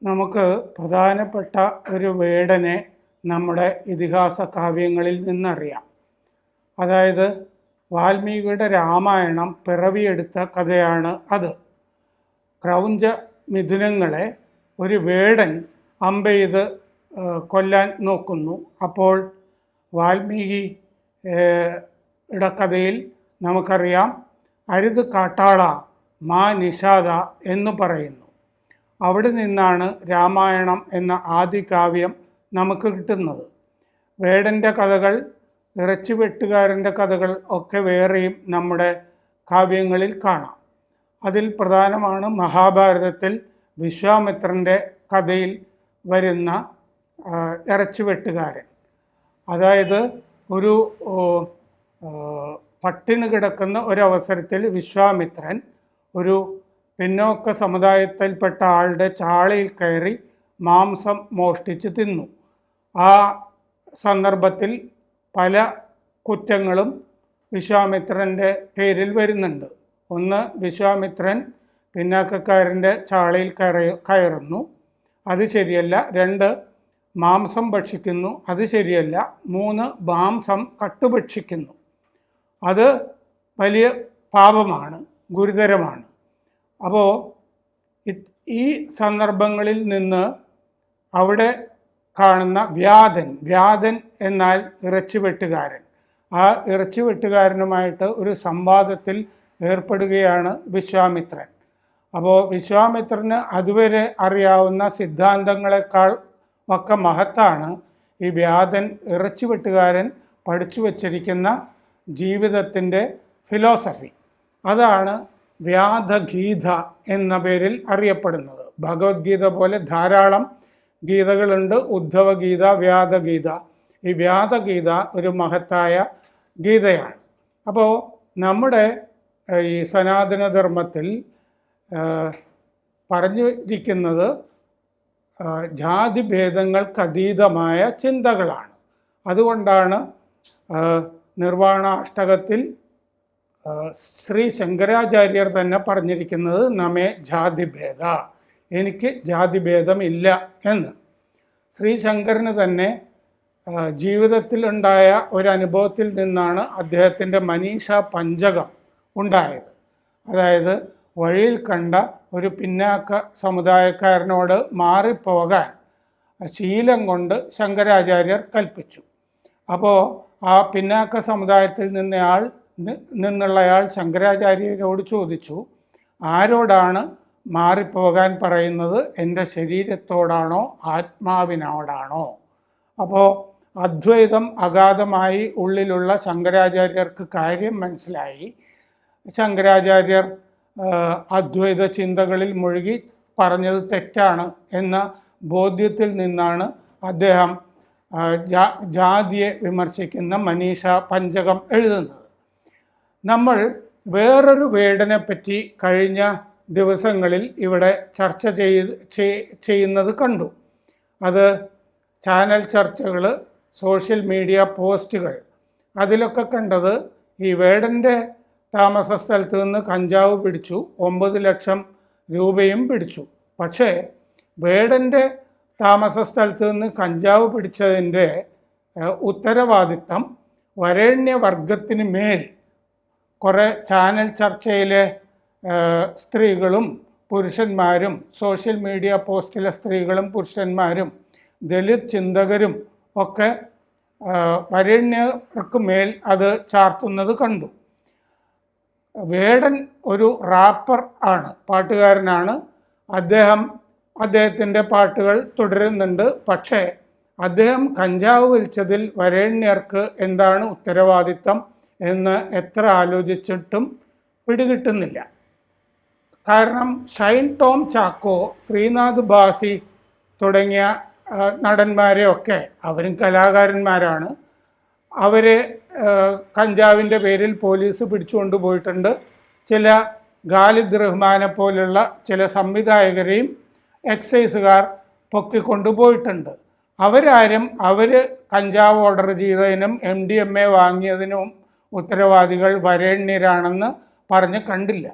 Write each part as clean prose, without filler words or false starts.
നമുക്ക് പ്രധാനപ്പെട്ട ഒരു വേടനെ നമ്മുടെ ഇതിഹാസ കാവ്യങ്ങളിൽ നിന്നറിയാം. അതായത് വാൽമീകിയുടെ രാമായണം പിറവിയെടുത്ത കഥയാണ് അത്. ക്രൗഞ്ച മിഥുനങ്ങളെ ഒരു വേടൻ അമ്പെയ്ത് കൊല്ലാൻ നോക്കുന്നു. അപ്പോൾ വാൽമീകി കഥയിൽ നമുക്കറിയാം, അരുത് കാട്ടാള മാ നിഷാദ എന്ന് പറയുന്നു. അവിടെ നിന്നാണ് രാമായണം എന്ന ആദ്യ കാവ്യം നമുക്ക് കിട്ടുന്നത്. വേടൻ്റെ കഥകൾ, ഇറച്ചിവെട്ടുകാരൻ്റെ കഥകൾ ഒക്കെ വേറെയും നമ്മുടെ കാവ്യങ്ങളിൽ കാണാം. അതിൽ പ്രധാനമാണ് മഹാഭാരതത്തിൽ വിശ്വാമിത്രൻ്റെ കഥയിൽ വരുന്ന ഇറച്ചിവെട്ടുകാരൻ. അതായത് ഒരു പട്ടിണി കിടക്കുന്ന ഒരവസരത്തിൽ വിശ്വാമിത്രൻ ഒരു പിന്നോക്ക സമുദായത്തിൽപ്പെട്ട ആളുടെ ചാളയിൽ കയറി മാംസം മോഷ്ടിച്ച് തിന്നു. ആ സന്ദർഭത്തിൽ പല കുറ്റങ്ങളും വിശ്വാമിത്രൻ്റെ പേരിൽ വരുന്നുണ്ട്. ഒന്ന്, വിശ്വാമിത്രൻ പിന്നാക്കക്കാരൻ്റെ ചാളയിൽ കയറുന്നു, അത് ശരിയല്ല. രണ്ട്, മാംസം ഭക്ഷിക്കുന്നു, അത് ശരിയല്ല. മൂന്ന്, മാംസം കട്ടുഭക്ഷിക്കുന്നു, അത് വലിയ പാപമാണ്, ഗുരുതരമാണ്. അപ്പോൾ ഈ സന്ദർഭങ്ങളിൽ നിന്ന് അവിടെ കാണുന്ന വ്യാധൻ എന്നാൽ ഇറച്ചിവെട്ടുകാരൻ, ആ ഇറച്ചിവെട്ടുകാരനുമായിട്ട് ഒരു സംവാദത്തിൽ ഏർപ്പെടുകയാണ് വിശ്വാമിത്രൻ. അപ്പോൾ വിശ്വാമിത്രന് അതുവരെ അറിയാവുന്ന സിദ്ധാന്തങ്ങളെക്കാൾ ഒക്കെ മഹത്താണ് ഈ വ്യാധൻ ഇറച്ചിവെട്ടുകാരൻ പഠിച്ചു വച്ചിരിക്കുന്ന ജീവിതത്തിൻ്റെ ഫിലോസഫി. അതാണ് വ്യാധഗീത എന്ന പേരിൽ അറിയപ്പെടുന്നത്. ഭഗവത്ഗീത പോലെ ധാരാളം ഗീതകളുണ്ട്, ഉദ്ധവഗീത, വ്യാധഗീത. ഈ വ്യാധഗീത ഒരു മഹത്തായ ഗീതയാണ്. അപ്പോൾ നമ്മുടെ ഈ സനാതനധർമ്മത്തിൽ പറഞ്ഞിരിക്കുന്നത് ജാതിഭേദങ്ങൾക്കതീതമായ ചിന്തകളാണ്. അതുകൊണ്ടാണ് നിർവാണ അഷ്ടകത്തിൽ ശ്രീ ശങ്കരാചാര്യർ തന്നെ പറഞ്ഞിരിക്കുന്നത് നമേ ജാതിഭേദ, എനിക്ക് ജാതിഭേദമില്ല എന്ന്. ശ്രീ ശങ്കരന് തന്നെ ജീവിതത്തിലുണ്ടായ ഒരനുഭവത്തിൽ നിന്നാണ് അദ്ദേഹത്തിൻ്റെ മനീഷ പഞ്ചകം ഉണ്ടായത്. അതായത് വഴിയിൽ കണ്ട ഒരു പിന്നാക്ക സമുദായക്കാരനോട് മാറിപ്പോകാൻ ശീലം കൊണ്ട് ശങ്കരാചാര്യർ കൽപ്പിച്ചു. അപ്പോൾ ആ പിന്നാക്ക സമുദായത്തിൽ നിന്നുള്ളയാൾ ശങ്കരാചാര്യരോട് ചോദിച്ചു, ആരോടാണ് മാറിപ്പോകാൻ പറയുന്നത്? എൻ്റെ ശരീരത്തോടാണോ ആത്മാവിനോടാണോ? അപ്പോൾ അദ്വൈതം അഗാധമായി ഉള്ളിലുള്ള ശങ്കരാചാര്യർക്ക് കാര്യം മനസ്സിലായി. ശങ്കരാചാര്യർ അദ്വൈത ചിന്തകളിൽ മുഴുകി പറഞ്ഞത് തെറ്റാണ് എന്ന ബോധ്യത്തിൽ നിന്നാണ് അദ്ദേഹം ജാതിയെ വിമർശിക്കുന്ന മനീഷ പഞ്ചകം എഴുതുന്നത്. നമ്മൾ വേറൊരു വേടനെ പറ്റി കഴിഞ്ഞ ദിവസങ്ങളിൽ ഇവിടെ ചർച്ച ചെയ്യുന്നത് കണ്ടു. അത് ചാനൽ ചർച്ചകൾ, സോഷ്യൽ മീഡിയ പോസ്റ്റുകൾ. അതിലൊക്കെ കണ്ടത് ഈ വേടൻ്റെ താമസ സ്ഥലത്ത് നിന്ന് കഞ്ചാവ് പിടിച്ചു, 9 ലക്ഷം രൂപയും പിടിച്ചു. പക്ഷേ വേടൻ്റെ താമസ സ്ഥലത്ത് നിന്ന് കഞ്ചാവ് പിടിച്ചതിൻ്റെ ഉത്തരവാദിത്തം വരേണ്യവർഗത്തിന് മേൽ കുറേ ചാനൽ ചർച്ചയിലെ സ്ത്രീകളും പുരുഷന്മാരും, സോഷ്യൽ മീഡിയ പോസ്റ്റിലെ സ്ത്രീകളും പുരുഷന്മാരും, ദലിത് ചിന്തകരും ഒക്കെ വരേണ്യർക്ക് മേൽ അത് ചാർത്തുന്നത് കണ്ടു. വേടൻ ഒരു റാപ്പർ ആണ്, പാട്ടുകാരനാണ്. അദ്ദേഹത്തിൻ്റെ പാട്ടുകൾ തുടരുന്നുണ്ട്. പക്ഷേ അദ്ദേഹം കഞ്ചാവ് വലിച്ചതിൽ വരേണ്യർക്ക് എന്താണ് ഉത്തരവാദിത്തം എന്ന് എത്ര ആലോചിച്ചിട്ടും പിടികിട്ടുന്നില്ല. കാരണം ഷൈൻ ടോം ചാക്കോ, ശ്രീനാഥ് ബാസി തുടങ്ങിയ നടന്മാരെയൊക്കെ, അവരും കലാകാരന്മാരാണ്, അവരെ കഞ്ചാവിൻ്റെ പേരിൽ പോലീസ് പിടിച്ചുകൊണ്ട് പോയിട്ടുണ്ട്. ചില ഖാലിദ് റഹ്മാനെ പോലുള്ള ചില സംവിധായകരെയും എക്സൈസുകാർ പൊക്കിക്കൊണ്ടുപോയിട്ടുണ്ട്. അവർ കഞ്ചാവ് ഓർഡർ ചെയ്തതിനും MDMA വാങ്ങിയതിനും ഉത്തരവാദികൾ വരേണ്യരാണെന്ന് പറഞ്ഞ് കണ്ടില്ല.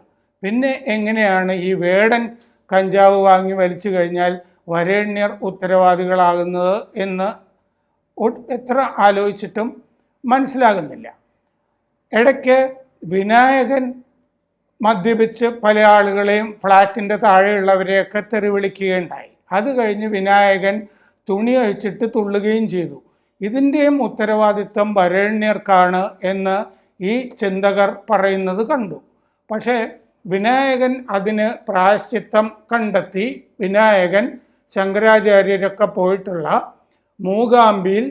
പിന്നെ എങ്ങനെയാണ് ഈ വേടൻ കഞ്ചാവ് വാങ്ങി വലിച്ചു കഴിഞ്ഞാൽ വരേണ്യർ ഉത്തരവാദികളാകുന്നത് എന്ന് എത്ര ആലോചിച്ചിട്ടും മനസ്സിലാകുന്നില്ല. ഇടയ്ക്ക് വിനായകൻ മദ്യപിച്ച് പല ആളുകളെയും ഫ്ലാറ്റിൻ്റെ താഴെയുള്ളവരെയൊക്കെ തെറി വിളിക്കുകയുണ്ടായി. അത് കഴിഞ്ഞ് വിനായകൻ തുണി അഴിച്ചിട്ട് തുള്ളുകയും ചെയ്തു. ഇതിൻ്റെയും ഉത്തരവാദിത്വം വരേണ്യർക്കാണ് എന്ന് ഈ ചിന്തകർ പറയുന്നത് കണ്ടു. പക്ഷേ വിനായകൻ അതിന് പ്രായശ്ചിത്തം കണ്ടെത്തി. വിനായകൻ ശങ്കരാചാര്യരൊക്കെ പോയിട്ടുള്ള മൂകാംബിയിൽ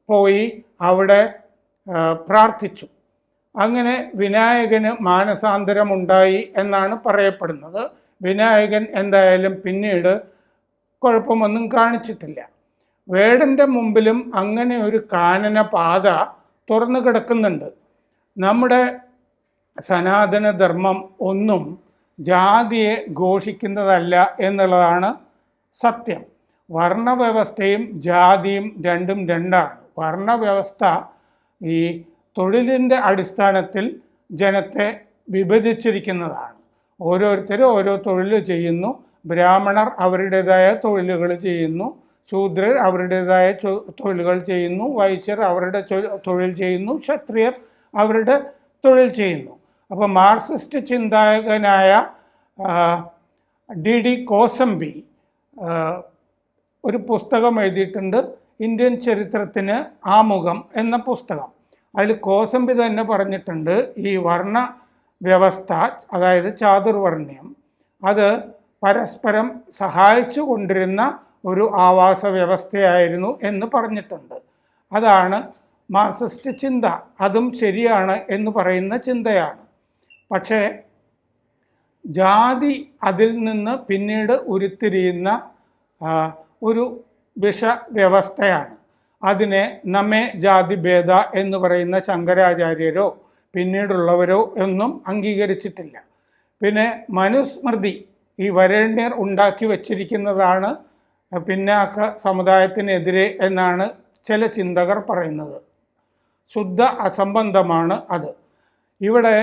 പോയി അവിടെ പ്രാർത്ഥിച്ചു. അങ്ങനെ വിനായകന് മാനസാന്തരമുണ്ടായി എന്നാണ് പറയപ്പെടുന്നത്. വിനായകൻ എന്തായാലും പിന്നീട് കുഴപ്പമൊന്നും കാണിച്ചിട്ടില്ല. വേടൻ്റെ മുമ്പിലും അങ്ങനെ ഒരു കാനന പാത തുറന്നു കിടക്കുന്നുണ്ട്. നമ്മുടെ സനാതനധർമ്മം ഒന്നും ജാതിയെ ഘോഷിക്കുന്നതല്ല എന്നുള്ളതാണ് സത്യം. വർണ്ണവ്യവസ്ഥയും ജാതിയും രണ്ടും രണ്ടാണ്. വർണ്ണവ്യവസ്ഥ ഈ തൊഴിലിൻ്റെ അടിസ്ഥാനത്തിൽ ജനത്തെ വിഭജിച്ചിരിക്കുന്നതാണ്. ഓരോരുത്തരും ഓരോ തൊഴിൽ ചെയ്യുന്നു. ബ്രാഹ്മണർ അവരുടേതായ തൊഴിലുകൾ ചെയ്യുന്നു, ശൂദ്രർ അവരുടേതായ തൊഴിലുകൾ ചെയ്യുന്നു, വൈശ്യർ അവരുടെ തൊഴിൽ ചെയ്യുന്നു, ക്ഷത്രിയർ അവരുടെ തൊഴിൽ ചെയ്യുന്നു. അപ്പോൾ മാർക്സിസ്റ്റ് ചിന്താകനായ ഡി കോസംബി ഒരു പുസ്തകം എഴുതിയിട്ടുണ്ട്, ഇന്ത്യൻ ചരിത്രത്തിന് ആമുഖം എന്ന പുസ്തകം. അതിൽ കോസംബി തന്നെ പറഞ്ഞിട്ടുണ്ട്, ഈ വർണ്ണ വ്യവസ്ഥ, അതായത് ചാതുർവർണ്ണ്യം, അത് പരസ്പരം സഹായിച്ചു കൊണ്ടിരുന്ന ഒരു ആവാസ വ്യവസ്ഥയായിരുന്നു എന്ന് പറഞ്ഞിട്ടുണ്ട്. അതാണ് മാർക്സിസ്റ്റ് ചിന്ത. അതും ശരിയാണ് എന്ന് പറയുന്ന ചിന്തയാണ്. പക്ഷേ ജാതി അതിൽ നിന്ന് പിന്നീട് ഉരുത്തിരിയുന്ന ഒരു വിഷവ്യവസ്ഥയാണ്. അതിനെ നമ്മെ ജാതിഭേദ എന്ന് പറയുന്ന ശങ്കരാചാര്യരോ പിന്നീടുള്ളവരോ ഒന്നും അംഗീകരിച്ചിട്ടില്ല. പിന്നെ മനുസ്മൃതി ഈ വരേണ്യർ ഉണ്ടാക്കി വച്ചിരിക്കുന്നതാണ് പിന്നാക്ക സമുദായത്തിനെതിരെ എന്നാണ് ചില ചിന്തകർ പറയുന്നത്. ശുദ്ധ അസംബന്ധമാണ് അത്. ഇവിടെ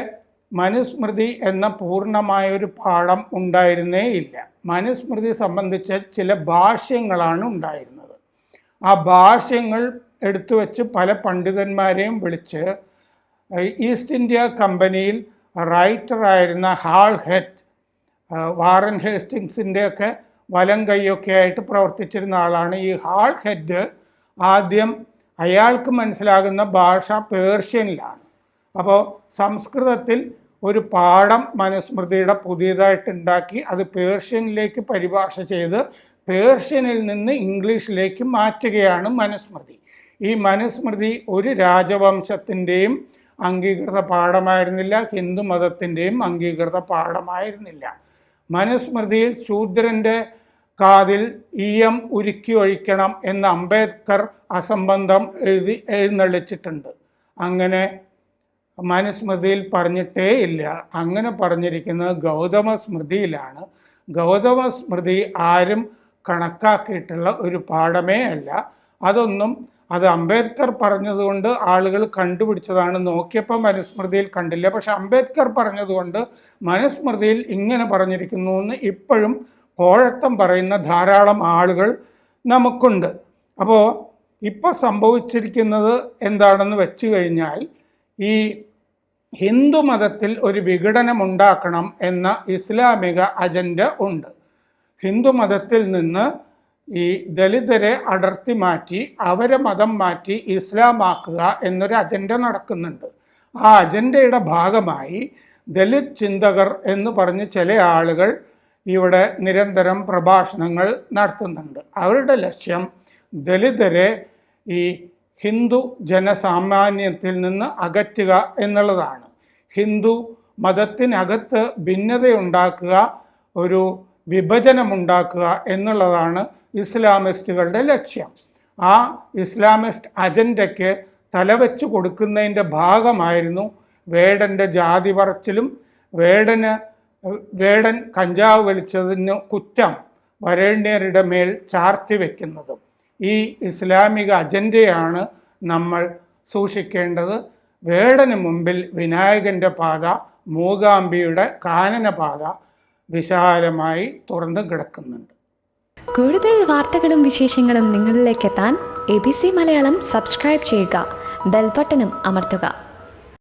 മനുസ്മൃതി എന്ന പൂർണ്ണമായൊരു പാഠം ഉണ്ടായിരുന്നേ ഇല്ല. മനുസ്മൃതി സംബന്ധിച്ച ചില ഭാഷ്യങ്ങളാണ് ഉണ്ടായിരുന്നത്. ആ ഭാഷ്യങ്ങൾ എടുത്തു വച്ച് പല പണ്ഡിതന്മാരെയും വിളിച്ച് ഈസ്റ്റ് ഇന്ത്യ കമ്പനിയിൽ റൈറ്ററായിരുന്ന ഹാൾ ഹെഡ്, വാറൻ ഹേസ്റ്റിങ്സിൻ്റെയൊക്കെ വലം കൈയൊക്കെ ആയിട്ട് പ്രവർത്തിച്ചിരുന്ന ആളാണ് ഈ ഹാൾ ഹെഡ്. ആദ്യം അയാൾക്ക് മനസ്സിലാകുന്ന ഭാഷ പേർഷ്യനിലാണ്. അപ്പോൾ സംസ്കൃതത്തിൽ ഒരു പാഠം മനുസ്മൃതിയുടെ പുതിയതായിട്ടുണ്ടാക്കി അത് പേർഷ്യനിലേക്ക് പരിഭാഷ ചെയ്ത് പേർഷ്യനിൽ നിന്ന് ഇംഗ്ലീഷിലേക്ക് മാറ്റുകയാണ് മനുസ്മൃതി. ഈ മനുസ്മൃതി ഒരു രാജവംശത്തിൻ്റെയും അംഗീകൃത പാഠമായിരുന്നില്ല, ഹിന്ദു മതത്തിൻ്റെയും അംഗീകൃത പാഠമായിരുന്നില്ല. മനുസ്മൃതിയിൽ ശൂദ്രൻ്റെ കാതിൽ ഈയം ഉരുക്കി ഒഴിക്കണം എന്ന് അംബേദ്കർ അസംബന്ധം എഴുന്നള്ളിച്ചിട്ടുണ്ട്. അങ്ങനെ മനുസ്മൃതിയിൽ പറഞ്ഞിട്ടേ ഇല്ല. അങ്ങനെ പറഞ്ഞിരിക്കുന്നത് ഗൗതമ സ്മൃതിയിലാണ്. ഗൗതമ സ്മൃതി ആരും കണക്കാക്കിയിട്ടുള്ള ഒരു പാഠമേ അല്ല. അത് അംബേദ്കർ പറഞ്ഞതുകൊണ്ട് ആളുകൾ കണ്ടുപിടിച്ചതാണ്. നോക്കിയപ്പോൾ മനുസ്മൃതിയിൽ കണ്ടില്ല. പക്ഷെ അംബേദ്കർ പറഞ്ഞതുകൊണ്ട് മനുസ്മൃതിയിൽ ഇങ്ങനെ പറഞ്ഞിരിക്കുന്നു എന്ന് ഇപ്പോഴും പോഴത്തം പറയുന്ന ധാരാളം ആളുകൾ നമുക്കുണ്ട്. അപ്പോൾ ഇപ്പോൾ സംഭവിച്ചിരിക്കുന്നത് എന്താണെന്ന് വെച്ച് കഴിഞ്ഞാൽ, ഈ ഹിന്ദു മതത്തിൽ ഒരു വിഘടനം ഉണ്ടാക്കണം എന്ന ഇസ്ലാമിക അജണ്ട ഉണ്ട്. ഹിന്ദു മതത്തിൽ നിന്ന് ഈ ദലിതരെ അടർത്തി മാറ്റി അവരെ മതം മാറ്റി ഇസ്ലാമാക്കുക എന്നൊരു അജണ്ട നടക്കുന്നുണ്ട്. ആ അജണ്ടയുടെ ഭാഗമായി ദലിത് ചിന്തകർ എന്ന് പറഞ്ഞ് ചില ആളുകൾ ഇവിടെ നിരന്തരം പ്രഭാഷണങ്ങൾ നടത്തുന്നുണ്ട്. അവരുടെ ലക്ഷ്യം ദലിതരെ ഈ ഹിന്ദു ജനസാമാന്യത്തിൽ നിന്ന് അകറ്റുക എന്നുള്ളതാണ്. ഹിന്ദു മതത്തിനകത്ത് ഭിന്നതയുണ്ടാക്കുക, ഒരു വിഭജനമുണ്ടാക്കുക എന്നുള്ളതാണ് ഇസ്ലാമിസ്റ്റുകളുടെ ലക്ഷ്യം. ആ ഇസ്ലാമിസ്റ്റ് അജണ്ടയ്ക്ക് തലവെച്ച് കൊടുക്കുന്നതിൻ്റെ ഭാഗമായിരുന്നു വേടൻ്റെ ജാതി പറച്ചിലും വേടൻ കഞ്ചാവ് വലിച്ചതിന് കുറ്റം വരേണ്യരുടെ മേൽ ചാർത്തി വയ്ക്കുന്നതും. ഈ ഇസ്ലാമിക അജണ്ടയാണ് നമ്മൾ സൂക്ഷിക്കേണ്ടത്. വേടന് മുമ്പിൽ വിനായകൻ്റെ പാത, മൂകാംബിയുടെ കാനന പാത വിശാലമായി തുറന്നു കിടക്കുന്നുണ്ട്. കൂടുതൽ വാർത്തകളും വിശേഷങ്ങളും നിങ്ങളിലേക്ക് എത്താൻ ABC മലയാളം സബ്സ്ക്രൈബ് ചെയ്യുക, ബെൽബട്ടനും അമർത്തുക.